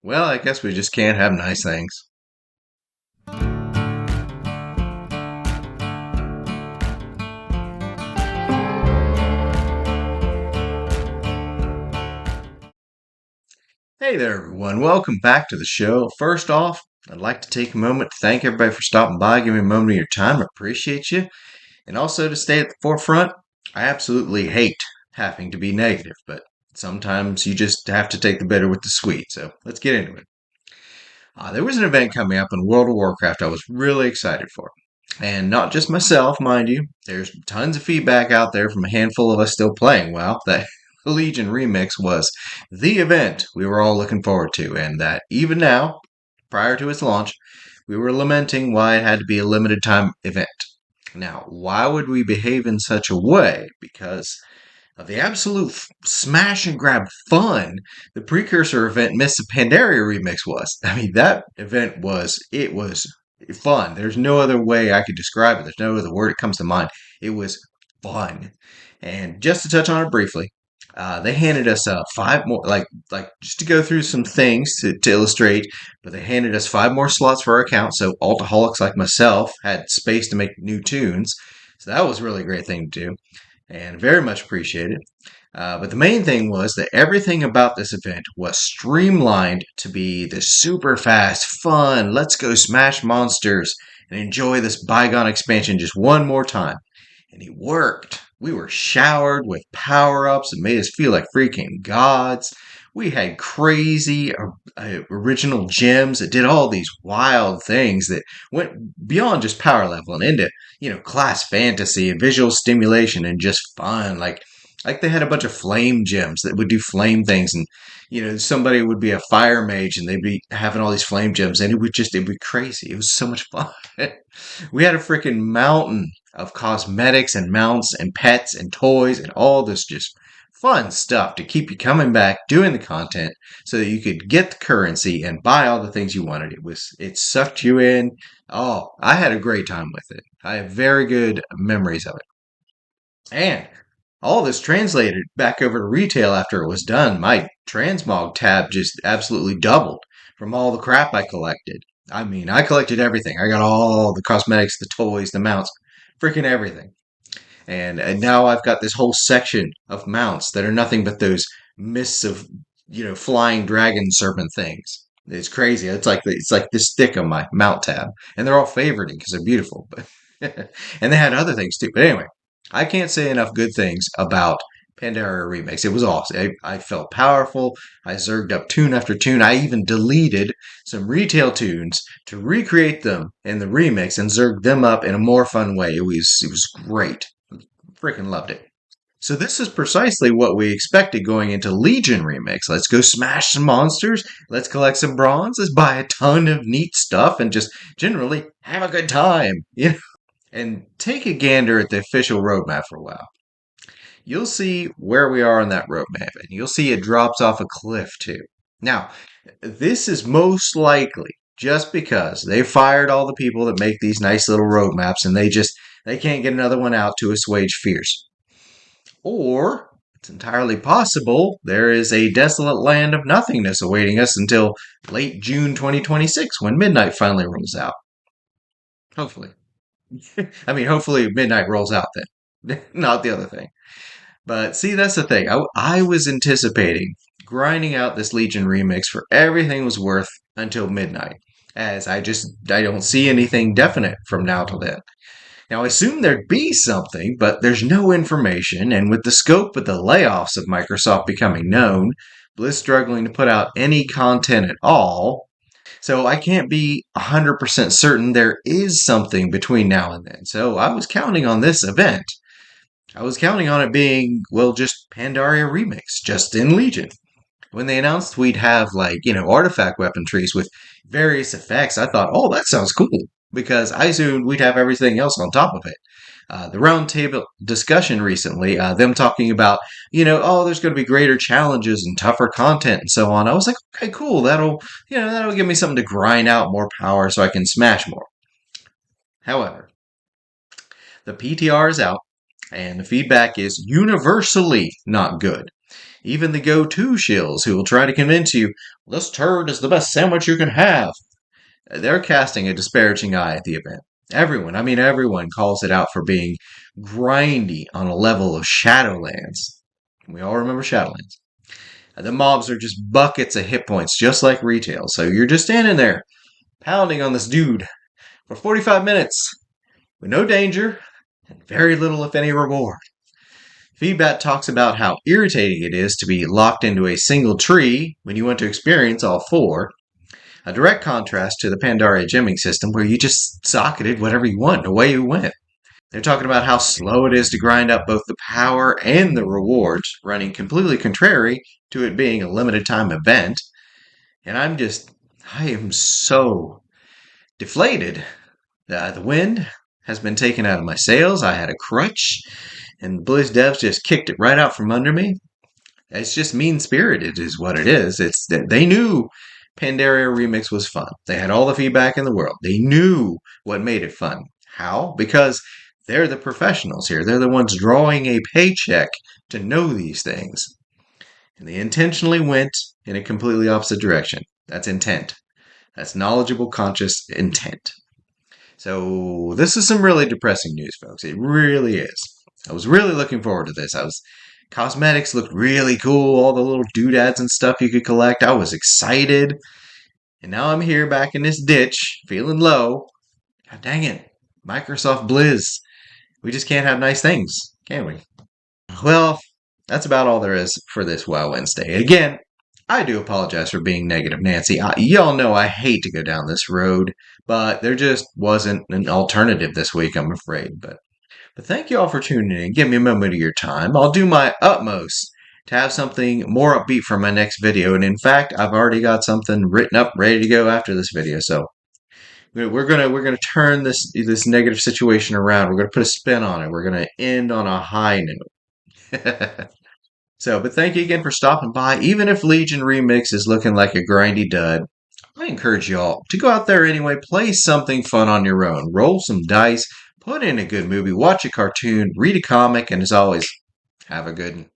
Well, I guess we just can't have nice things. Hey there, everyone. Welcome back to the show. First off, I'd like to take a moment to thank everybody for stopping by, giving me a moment of your time. I appreciate you. And also to stay at the forefront, I absolutely hate having to be negative, but sometimes you just have to take the bitter with the sweet. So let's get into it. There was an event coming up in World of Warcraft I was really excited for. And not just myself, mind you. There's tons of feedback out there from a handful of us still playing WoW that Legion Remix was the event we were all looking forward to, and that even now, prior to its launch, we were lamenting why it had to be a limited time event. Now, why would we behave in such a way? Because of the absolute smash and grab fun the precursor event Miss Pandaria Remix was. I mean, that event was fun. There's no other way I could describe it. There's no other word that comes to mind. It was fun. And just to touch on it briefly, they handed us five more, like just to go through some things to illustrate. But they handed us five more slots for our account, so altaholics like myself had space to make new tunes. So that was a really great thing to do and very much appreciated. But the main thing was that everything about this event was streamlined to be this super fast, fun, let's go smash monsters and enjoy this bygone expansion just one more time. And it worked. We were showered with power ups and made us feel like freaking gods. We had crazy original gems that did all these wild things that went beyond just power level and into, class fantasy and visual stimulation and just fun. Like they had a bunch of flame gems that would do flame things, and somebody would be a fire mage and they'd be having all these flame gems, and it'd be crazy. It was so much fun. We had a freaking mountain of cosmetics and mounts and pets and toys and all this just fun stuff to keep you coming back doing the content so that you could get the currency and buy all the things you wanted. It sucked you in. Oh, I had a great time with it. I have very good memories of it. And all this translated back over to retail after it was done. My transmog tab just absolutely doubled from all the crap I collected. I mean, I collected everything. I got all the cosmetics, the toys, the mounts, freaking everything. And now I've got this whole section of mounts that are nothing but those mists of flying dragon serpent things. It's crazy. It's like this thick on my mount tab, and they're all favoriting because they're beautiful. But and they had other things too. But anyway, I can't say enough good things about Pandaria Remix. It was awesome. I felt powerful. I zerged up tune after tune. I even deleted some retail tunes to recreate them in the remix and zerged them up in a more fun way. It was great. Freaking loved it. So this is precisely what we expected going into Legion Remix. Let's go smash some monsters. Let's collect some bronze. Let's buy a ton of neat stuff and just generally have a good time. And take a gander at the official roadmap for a while. You'll see where we are on that roadmap, and you'll see it drops off a cliff too. Now, this is most likely just because they fired all the people that make these nice little roadmaps, and they can't get another one out to assuage fears. Or it's entirely possible there is a desolate land of nothingness awaiting us until late June 2026 when midnight finally rolls out. Hopefully. I mean, hopefully midnight rolls out then, not the other thing. But see, that's the thing. I was anticipating grinding out this Legion remix for everything was worth until midnight, as I don't see anything definite from now till then. Now, I assume there'd be something, but there's no information, and with the scope of the layoffs of Microsoft becoming known, Bliss struggling to put out any content at all, so I can't be 100% certain there is something between now and then. So I was counting on this event. I was counting on it being, well, just Pandaria Remix, just in Legion. When they announced we'd have, artifact weapon trees with various effects, I thought, oh, that sounds cool. Because I assumed we'd have everything else on top of it. The roundtable discussion recently, them talking about, there's going to be greater challenges and tougher content and so on. I was like, okay, cool. That'll give me something to grind out more power so I can smash more. However, the PTR is out and the feedback is universally not good. Even the go-to shills who will try to convince you, this turd is the best sandwich you can have. They're casting a disparaging eye at the event. Everyone calls it out for being grindy on a level of Shadowlands. We all remember Shadowlands. The mobs are just buckets of hit points, just like retail. So you're just standing there, pounding on this dude for 45 minutes with no danger and very little, if any, reward. Feedback talks about how irritating it is to be locked into a single tree when you want to experience all four. A direct contrast to the Pandaria gemming system where you just socketed whatever you want, away you went. They're talking about how slow it is to grind up both the power and the rewards, running completely contrary to it being a limited time event. And I am so deflated. The wind has been taken out of my sails. I had a crutch, and Blizz devs just kicked it right out from under me. It's just mean spirited, is what it is. It's that they knew Pandaria Remix was fun. They had all the feedback in the world. They knew what made it fun. How? Because they're the professionals here. They're the ones drawing a paycheck to know these things. And they intentionally went in a completely opposite direction. That's intent. That's knowledgeable, conscious intent. So this is some really depressing news, folks. It really is. I was really looking forward to this. Cosmetics looked really cool, all the little doodads and stuff you could collect. I was excited. And now I'm here back in this ditch, feeling low. God dang it. Microsoft Blizz. We just can't have nice things, can we? Well, that's about all there is for this WoW Wednesday. Again, I do apologize for being negative, Nancy. Y'all know I hate to go down this road, but there just wasn't an alternative this week, I'm afraid. But thank you all for tuning in. Give me a moment of your time. I'll do my utmost to have something more upbeat for my next video. And in fact, I've already got something written up, ready to go after this video. So we're gonna turn this negative situation around. We're gonna put a spin on it. We're gonna end on a high note. But thank you again for stopping by. Even if Legion Remix is looking like a grindy dud, I encourage y'all to go out there anyway, play something fun on your own, roll some dice, put in a good movie, watch a cartoon, read a comic, and as always, have a good one.